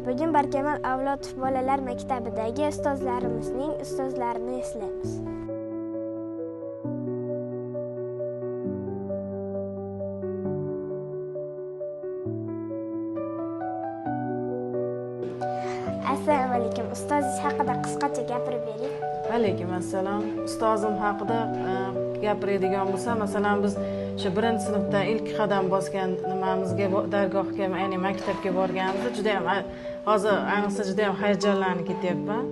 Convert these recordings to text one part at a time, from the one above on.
Bugun Barkamol Avlodov bolalar maktabidagi ustozlarimizning ustozlarini eslaymiz. Assalomu alaykum. Ustozingiz haqida qisqacha gapirib bering. Alaykum assalom. Ustozim haqida gapiradigan bo'lsa, masalan biz shu 1-sinfdan ilk qadam bosgan nimamizga, dargohga, ya'ni maktabga borganimizda juda ham hozir ayniqsa juda ham hayajonlanib ketyapman.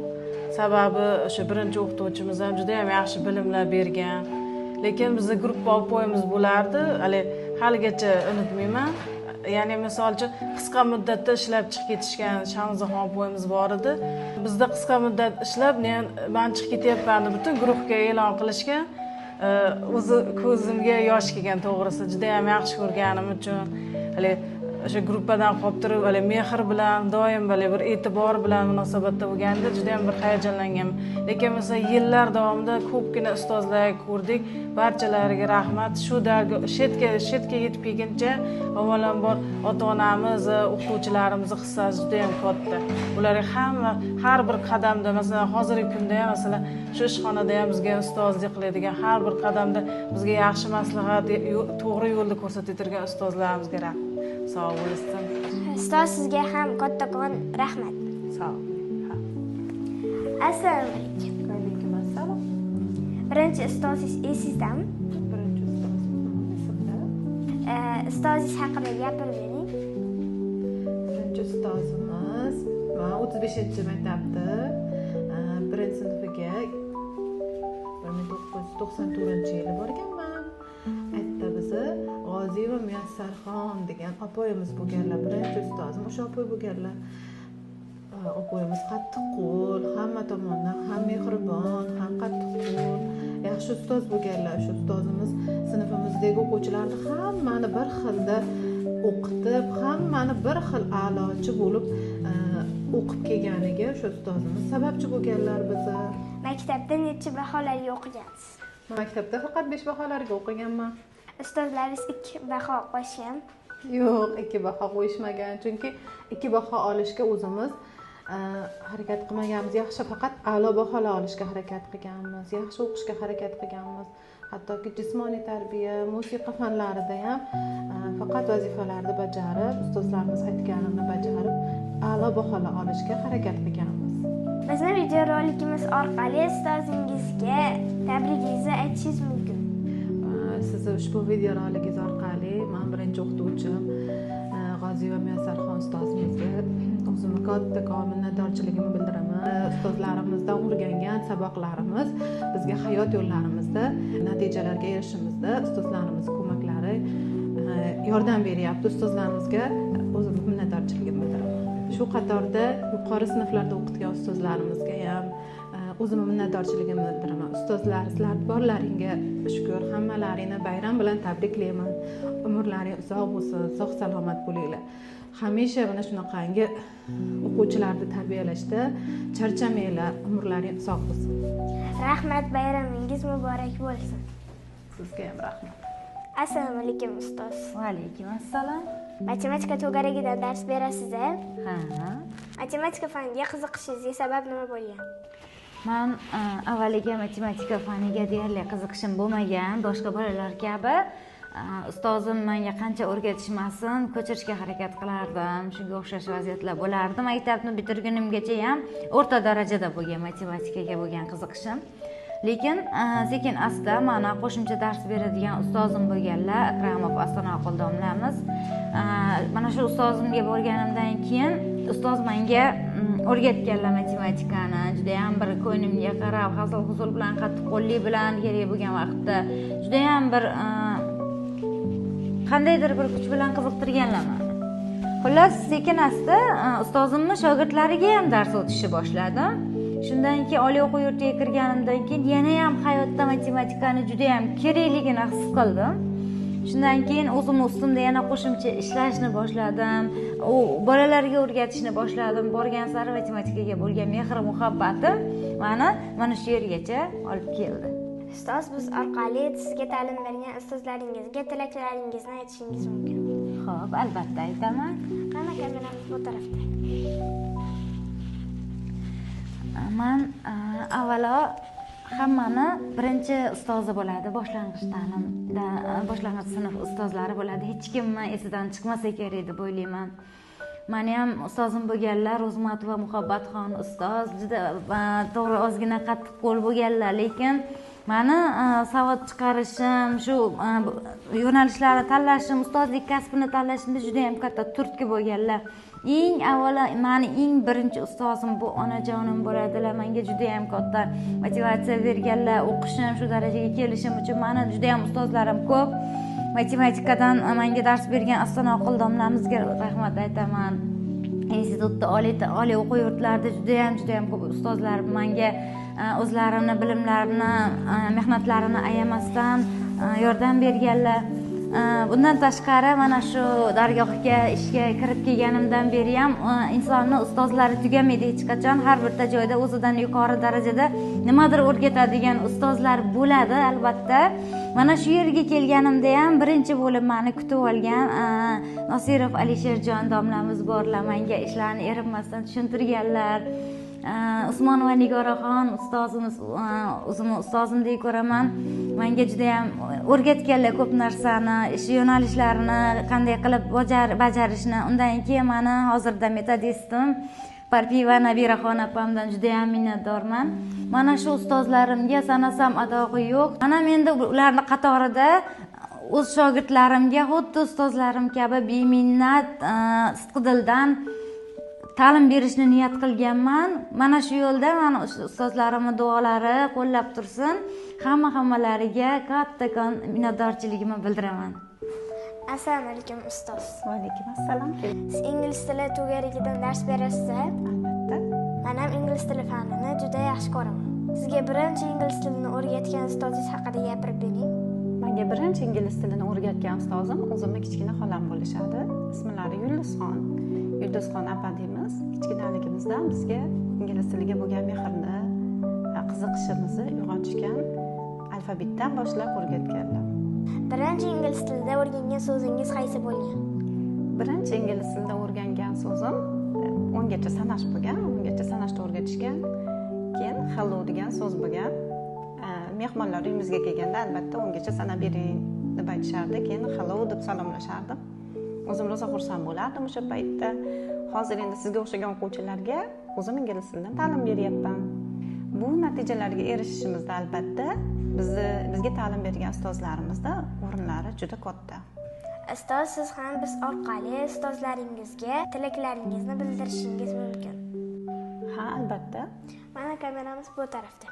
Sababi shu birinchi o'qituvchimiz ham juda ham yaxshi bilimlar bergan. Lekin bizning gruppa o'quvchimiz bo'lardi, haligacha unutmayman. Ya'ni misol uchun qisqa muddatda ishlab chiqib ketishgan Shamzaxon o'quvchimiz bor edi. Bizda qisqa muddat ishlab, men chiqib ketyapman butun guruhga e'lon qilishgan. O'zi ko'zimga yosh kelgan, to'g'risi juda ham yaxshi ko'rganim uchun, o'sha gruppadan qolib turib, mehr bilan, doim bir e'tibor bilan munosabatda bo'lganda juda ham bir hayajonlanganman. Lekin mesela yillar davomida ko'pgina ustozlar ko'rdik. Barchalariga rahmat. Shu shetga yetib kelguncha avvalambor ota-onamiz, o'qituvchilarimiz hissasi juda ham katta. Ularga hamma har bir qadamda, masalan, hozirgi kunda ham masalan, shu ishxonada ham bizga ustozlik qiladigan, har bir qadamda bizga yaxshi maslahat, to'g'ri yo'lda ko'rsatib turgan ustozlarimizga rahmat. Sog' bo'lsin. Ustoz, sizga ham kattakon rahmat. Sog'. Assalomu alaykum. Alaykum assalom. Birinchi ustozingiz esizdami? Birinchi ustozim. Ustozingiz haqida gapirib bering. Birinchi ustozimiz 35-maktabda 1-sinfga 1994-yili borganman. Aytdi bizni G'oziyeva Muyassarxon degan opoyimiz bo'lganlar. Birinchi ustozim o'sha opoy bo'lganlar. Opoyimiz qattiqqo'l, hamma tomondan ham mehribon, ham qattiqqo'l, yaxshi ustoz bo'lganlar. Shu ustozimiz sinfimizdagi o'quvchilarni hammani bir xilda o'qitib, hammani bir xil a'lochi bo'lib o'qib kelganiga shu ustozimiz sababchi bo'lganlar bizni. Maktabda necha baholarga o'qigansiz? Maktabda faqat 5 baholarga o'qiganman. Ustozlaringiz 2 baho qo'yishgan? Yo'q, 2 baho qo'yishmagan. Chunki 2 baho olishga o'zimiz harakat qilmaganmiz. Yaxshi faqat a'lo baholar olishga harakat qilganmiz. Yaxshi o'qishga harakat qilganmiz. Hattoki jismoniy tarbiya, musiqa fanlarida ham faqat vazifalarni bajarib, ustozlarimiz aytganini bajarib, a'lo baholar olishga harakat qilganmiz. Bizning videorolikimiz orqali ustozingizga tabrigingizni aytishingiz mumkin. Sizni ushbu videorolikimiz orqali men birinchi o'qituvchim G'oziyeva Muyassarxon ustozimizga o'zimni kattakon minnatdorchiligimni bildiraman. Ustozlarimizdan o'rgangan saboqlarimiz bizga hayot yo'llarimizda natijalarga erishishimizda ustozlarimizning ko'maklari yordam beryapti. Ustozlarimizga o'zimni minnatdorchiligimni bildiraman. Shu qatorda yuqori sinflarda o'qitgan ustozlarimizga ham o'zimni minnatdorchiligimni bildiraman. Ustozlar, sizlar borlaringga shukr, hammalaringni bayram bilan tabriklayman. Umrlaring uzoq bo'lsin, sog' salomat bo'linglar. Hamisha mana shunaqangi o'quvchilarni tarbiyalashda charchamanglar, umrlaring uzoq bo'lsin. Rahmat, bayramingiz muborak bo'lsin. Sizga ham rahmat. Assalomu alaykum ustoz. Va alaykum assalom. Matematika to'garagidan dars berasiz-a? Ha. Matematika faniga qiziqishingizga sabab nima bo'lgan? Men avvaliga matematika faniga deyarli qiziqishim bo'lmagan, boshqa bolalar kabi ustozim menga qancha o'rgatishmasin, ko'chirishga harakat qilardim. Shunga o'xshash vaziyatlar bo'lardi. Maktabni bitirgunimgacha ham o'rta darajada bo'lgan matematikaga bo'lgan qiziqishim. Lekin sekin asta mana qo'shimcha dars beradigan ustozim bo'lganlar, Akramov Astonaqul domlamiz. Mana shu ustozimga borganimdan keyin ustoz menga o'rgatganlar matematikani. Juda ham bir ko'nglimga qarab, hazil-huzul bilan, qattiqqo'llik bilan kerak bo'lgan vaqtda juda ham bir qandaydir bir kuch bilan qiziqtirganlar meni. Xullas, sekin asta ustozimning shogirdlariga ham dars o'tishni boshladim. Shundan keyin oliy o'quv yurtiga kirganimdan keyin yana ham hayotda matematikani juda ham kerakligini his qildim. Shundan keyin o'zim ustimda yana qo'shimcha ishlashni boshladim. U bolalarga o'rgatishni boshladim. Borgan sari matematikaga bo'lgan mehr muhabbatim mana shu yergacha olib keldi. Ustoz, biz orqali sizga ta'lim bergan ustozlaringizga tilaklaringizni aytishingiz mumkin. Xo'p, albatta aytaman. Qani kameramiz bu tarafda. Men avvalo hammani birinchi ustozi bo'ladi, boshlang'ich ta'limda boshlang'ich sinf ustozlari bo'ladi. Hech kimni esidan chiqmasa kerak deb o'ylayman. Meni ham ustozim bo'lganlar Ro'zmat va Muhabbatxon ustoz juda to'g'ri ozgina qattiq qo'l bo'lganlar, lekin meni savod chiqarishim, shu yo'nalishlarni tanlashim, ustozlik kasbini tanlashimda juda ham katta turtki bo'lganlar. Eng avvalo meni eng birinchi ustozim bu onajonim bo'ladilar. Menga juda ham katta motivatsiya berganlar. O'qishim, shu darajaga kelishim uchun meni juda ham ustozlarim ko'p. Matematikadan menga dars bergan Astana domlamizga rahmat aytaman. Institutda, oliy o'quv yurtlarida juda ham ko'p ustozlar menga o'zlarini bilimlarini, mehnatlarini ayamasdan yordam berganlar. Bundan tashqari mana shu dargohga ishga kirib kelganimdan beri ham insonni ustozlari tugamaydi hech qachon. Har bir joyda o'zidan yuqori darajada nimadir o'rgatadigan ustozlar bo'ladi albatta. Mana shu yerga kelganimda ham birinchi bo'lib meni kutib olgan Nosirov Alisherjon domlamiz borlar. Menga ishlarni erinmasdan tushuntirganlar. Usmonova Nigoraxon ustozimiz, o'zimni ustozimdek ko'raman. Menga juda ham o'rgatganlar ko'p narsani, ish yo'nalishlarini qanday qilib bajarishni. Undan keyin meni hozirda metodistim Parpiva Nabiraxon opamdan juda ham minnatdorman. Mana shu ustozlarimga sanasam adog'i yo'q. Mana menda ularning qatorida o'z shogirdlarimga xuddi ustozlarim kabi beminnat, sidqidildan ta'lim berishni niyat qilganman. Mana shu yo'lda meni ustozlarimning duolari qo'llab tursin. Hammalariga kattakon minnatdorchiligimni bildiraman. Assalomu alaykum ustoz. Va alaykum assalom. Siz ingliz tili tug'arigidan dars berasiz? Albatta. Men ham ingliz tili fanini juda yaxshi ko'raman. Sizga birinchi ingliz tilini o'rgatgan ustozingiz haqida gapirib bering. Menga birinchi ingliz tilini o'rgatgan ustozim o'zimning kichkina xolam bo'lishadi. Ismlari Yulduzxon opa deymiz. Kichkinaligimizdan bizga ingliz tiliga bo'lgan mehrni, qiziqishimizni uyg'otishgan alfabetdan boshlab o'rgatganlar. Birinchi ingliz tilida o'rgangan so'zingiz qaysi bo'lgan? Birinchi ingliz tilida o'rgangan so'zim 10 gacha sanash bo'lgan. 10 gacha sanashni o'rgatishgan. Keyin hello degan so'z bo'lgan. Mehmonlar uyimizga kelganda albatta 10 gacha sanab bering deb aytishardi. Keyin hello deb salomlashardim. O'zim rosa xursand bo'lardim o'sha paytda. Hozir endi sizga o'xshagan o'quvchilarga o'zim ingliz tilidan ta'lim beryapman. Bu natijalarga erishishimizda albatta bizga ta'lim bergan ustozlarimizda o'rinlari juda katta. Ustoz, siz ham biz orqali ustozlaringizga tilaklaringizni bildirishingiz mumkin. Ha, albatta. Mana kameramiz bu tarafda.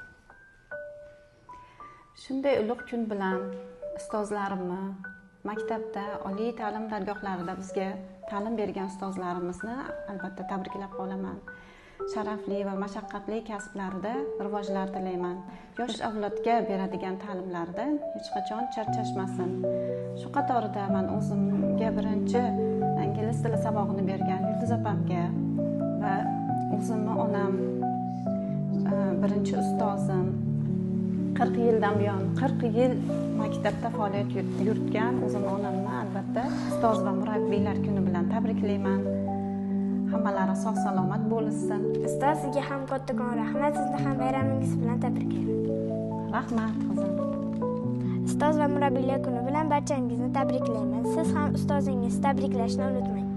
Shunday ulug' kun bilan ustozlarimni maktabda, oliy ta'lim dargohlarida bizga ta'lim bergan ustozlarimizni albatta tabriklab qolaman. Sharafli va mashaqqatli kasblarida rivojlar tilayman. Yosh avlodga beradigan ta'limlaridan hech qachon charchashmasin. Shu qatorida men o'zimga birinchi ingliz tili sabog'ini bergan Yulduz opamga va o'zimni onam, birinchi ustozim 40 yildan buyon 40 yil maktabda faoliyat yuritgan o'zimni onamni albatta ustoz va murabbiylar kuni bilan tabriklayman. Hammalari sog' salomat bo'lsin. Ustoz, sizga ham kattakon rahmat. Sizni ham bayramingiz bilan tabriklayman. Rahmat qizim. Ustoz va murabbiylar kuni bilan barchangizni tabriklayman. Siz ham ustozingizni tabriklashni unutmang.